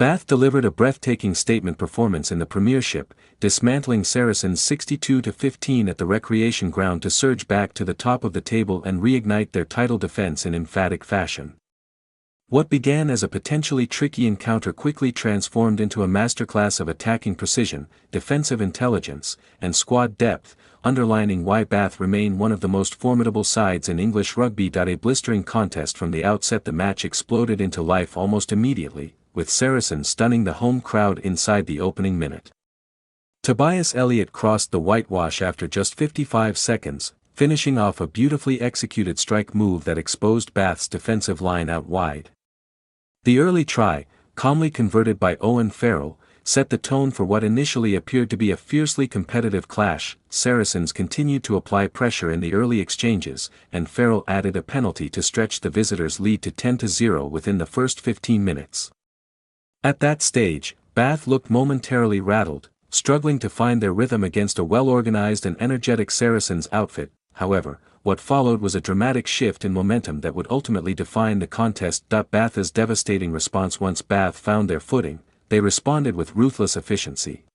Bath delivered a breathtaking statement performance in the Premiership, dismantling Saracens 62-15 at the recreation ground to surge back to the top of the table and reignite their title defence in emphatic fashion. What began as a potentially tricky encounter quickly transformed into a masterclass of attacking precision, defensive intelligence, and squad depth, underlining why Bath remain one of the most formidable sides in English rugby. A blistering contest from the outset. The match exploded into life almost immediately, with Saracens stunning the home crowd inside the opening minute. Tobias Elliott crossed the whitewash after just 55 seconds, finishing off a beautifully executed strike move that exposed Bath's defensive line out wide. The early try, calmly converted by Owen Farrell, set the tone for what initially appeared to be a fiercely competitive clash. Saracens continued to apply pressure in the early exchanges, and Farrell added a penalty to stretch the visitors' lead to 10-0 within the first 15 minutes. At that stage, Bath looked momentarily rattled, struggling to find their rhythm against a well-organized and energetic Saracens outfit. However, what followed was a dramatic shift in momentum that would ultimately define the contest. Bath's devastating response. Once Bath found their footing, they responded with ruthless efficiency.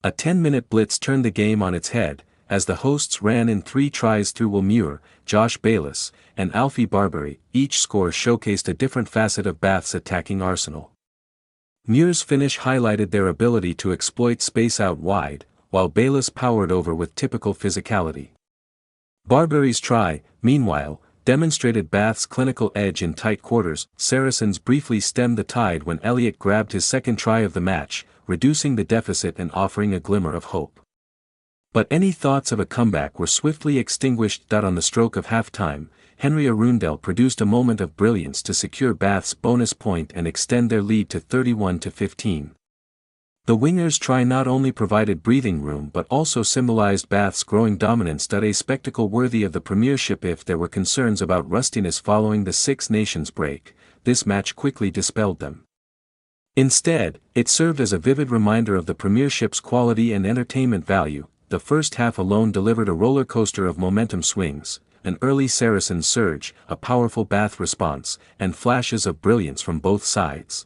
A 10-minute blitz turned the game on its head, as the hosts ran in 3 tries through Will Muir, Josh Bayliss, and Alfie Barbary. Each score showcased a different facet of Bath's attacking arsenal. Muir's finish highlighted their ability to exploit space out wide, while Bayliss powered over with typical physicality. Barbary's try, meanwhile, demonstrated Bath's clinical edge in tight quarters. Saracens briefly stemmed the tide when Elliott grabbed his second try of the match, reducing the deficit and offering a glimmer of hope. But any thoughts of a comeback were swiftly extinguished. On the stroke of half-time, Henry Arundell produced a moment of brilliance to secure Bath's bonus point and extend their lead to 31-15. The winger's try not only provided breathing room but also symbolized Bath's growing dominance. A spectacle worthy of the Premiership. If there were concerns about rustiness following the Six Nations break, this match quickly dispelled them. Instead, it served as a vivid reminder of the Premiership's quality and entertainment value. The first half alone delivered a roller coaster of momentum swings, an early Saracen surge, a powerful Bath response, and flashes of brilliance from both sides.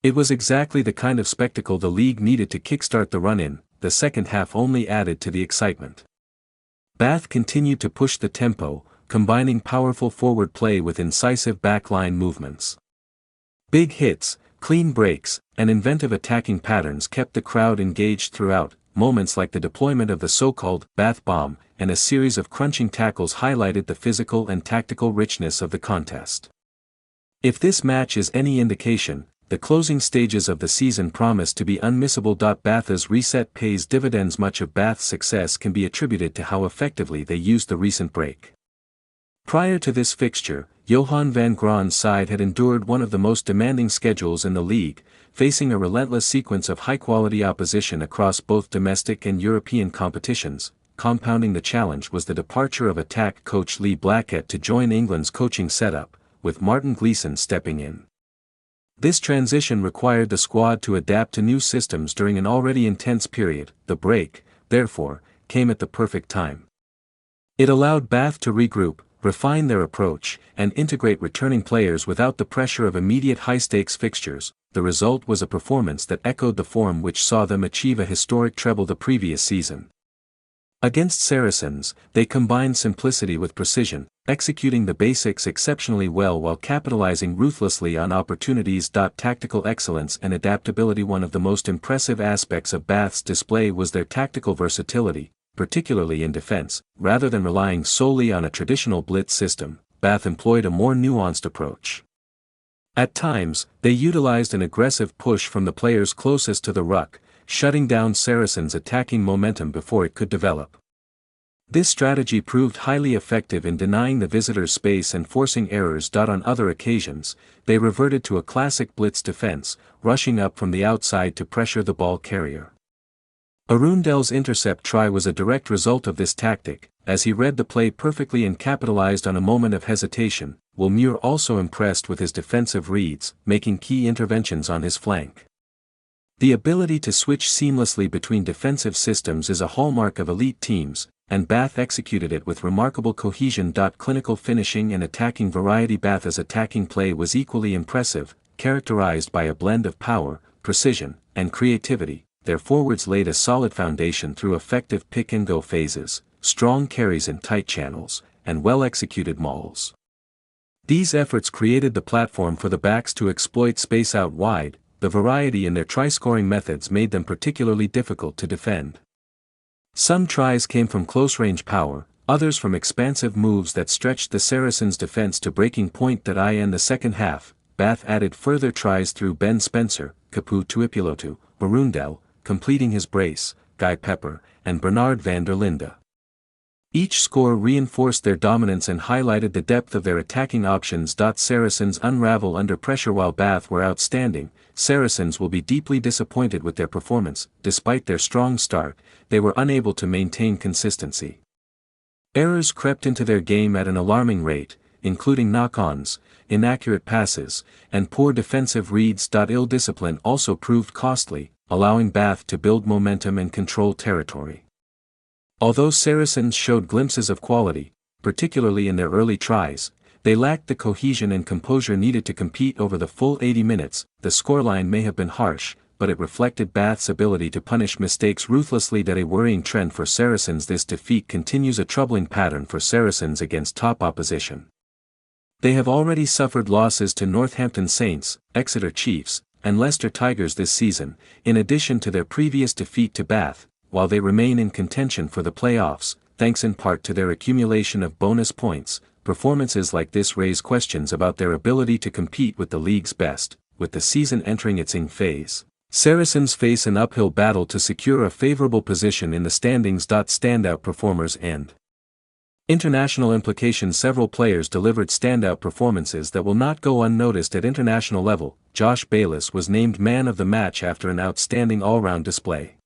It was exactly the kind of spectacle the league needed to kickstart the run-in. The second half only added to the excitement. Bath continued to push the tempo, combining powerful forward play with incisive backline movements. Big hits, clean breaks, and inventive attacking patterns kept the crowd engaged throughout. Moments like the deployment of the so-called Bath Bomb and a series of crunching tackles highlighted the physical and tactical richness of the contest. If this match is any indication, the closing stages of the season promise to be unmissable. Bath's reset pays dividends. Much of Bath's success can be attributed to how effectively they used the recent break. Prior to this fixture, Johan van Graan's side had endured one of the most demanding schedules in the league, facing a relentless sequence of high-quality opposition across both domestic and European competitions. Compounding the challenge was the departure of attack coach Lee Blackett to join England's coaching setup, with Martin Gleeson stepping in. This transition required the squad to adapt to new systems during an already intense period. The break, therefore, came at the perfect time. It allowed Bath to regroup, refine their approach, and integrate returning players without the pressure of immediate high-stakes fixtures. The result was a performance that echoed the form which saw them achieve a historic treble the previous season. Against Saracens, they combined simplicity with precision, executing the basics exceptionally well while capitalizing ruthlessly on opportunities. Tactical excellence and adaptability. One of the most impressive aspects of Bath's display was their tactical versatility, particularly in defense. Rather than relying solely on a traditional blitz system, Bath employed a more nuanced approach. At times, they utilized an aggressive push from the players closest to the ruck, shutting down Saracens' attacking momentum before it could develop. This strategy proved highly effective in denying the visitors space and forcing errors. On other occasions, they reverted to a classic blitz defense, rushing up from the outside to pressure the ball carrier. Arundell's intercept try was a direct result of this tactic, as he read the play perfectly and capitalized on a moment of hesitation. Will Muir also impressed with his defensive reads, making key interventions on his flank. The ability to switch seamlessly between defensive systems is a hallmark of elite teams, and Bath executed it with remarkable cohesion. Clinical finishing and attacking variety. Bath's attacking play was equally impressive, characterized by a blend of power, precision, and creativity. Their forwards laid a solid foundation through effective pick-and-go phases, strong carries in tight channels, and well-executed mauls. These efforts created the platform for the backs to exploit space out wide. The variety in their try-scoring methods made them particularly difficult to defend. Some tries came from close-range power, others from expansive moves that stretched the Saracens' defense to breaking point. In the second half, Bath added further tries through Ben Spencer, Capu Tuipulotu, Arundell, completing his brace, Guy Pepper, and Bernard van der Linde. Each score reinforced their dominance and highlighted the depth of their attacking options. Saracens unravel under pressure. While Bath were outstanding, Saracens will be deeply disappointed with their performance. Despite their strong start, they were unable to maintain consistency. Errors crept into their game at an alarming rate, including knock-ons, inaccurate passes, and poor defensive reads. Ill discipline also proved costly, allowing Bath to build momentum and control territory. Although Saracens showed glimpses of quality, particularly in their early tries, they lacked the cohesion and composure needed to compete over the full 80 minutes. The scoreline may have been harsh, but it reflected Bath's ability to punish mistakes ruthlessly. A worrying trend for Saracens. This defeat continues a troubling pattern for Saracens against top opposition. They have already suffered losses to Northampton Saints, Exeter Chiefs, and Leicester Tigers this season, in addition to their previous defeat to Bath. While they remain in contention for the playoffs, thanks in part to their accumulation of bonus points, performances like this raise questions about their ability to compete with the league's best. With the season entering its phase, Saracens face an uphill battle to secure a favorable position in the standings. Standout performers and international implications. Several players delivered standout performances that will not go unnoticed at international level. Josh Bayliss was named man of the match after an outstanding all-round display.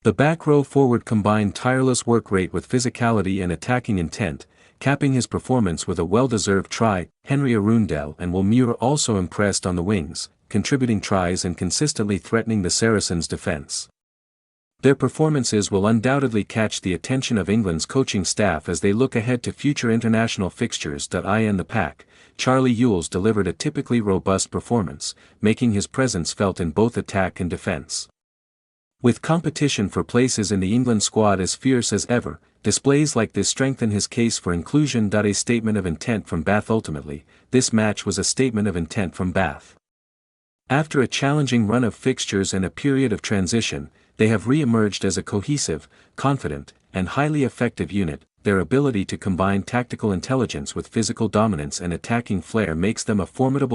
The back row forward combined tireless work rate with physicality and attacking intent, capping his performance with a well-deserved try. Henry Arundell and Will Muir also impressed on the wings, contributing tries and consistently threatening the Saracens' defense. Their performances will undoubtedly catch the attention of England's coaching staff as they look ahead to future international fixtures. In the pack, Charlie Ewels delivered a typically robust performance, making his presence felt in both attack and defense. With competition for places in the England squad as fierce as ever, displays like this strengthen his case for inclusion. A statement of intent from Bath. Ultimately, this match was a statement of intent from Bath. After a challenging run of fixtures and a period of transition, they have re-emerged as a cohesive, confident, and highly effective unit. Their ability to combine tactical intelligence with physical dominance and attacking flair makes them a formidable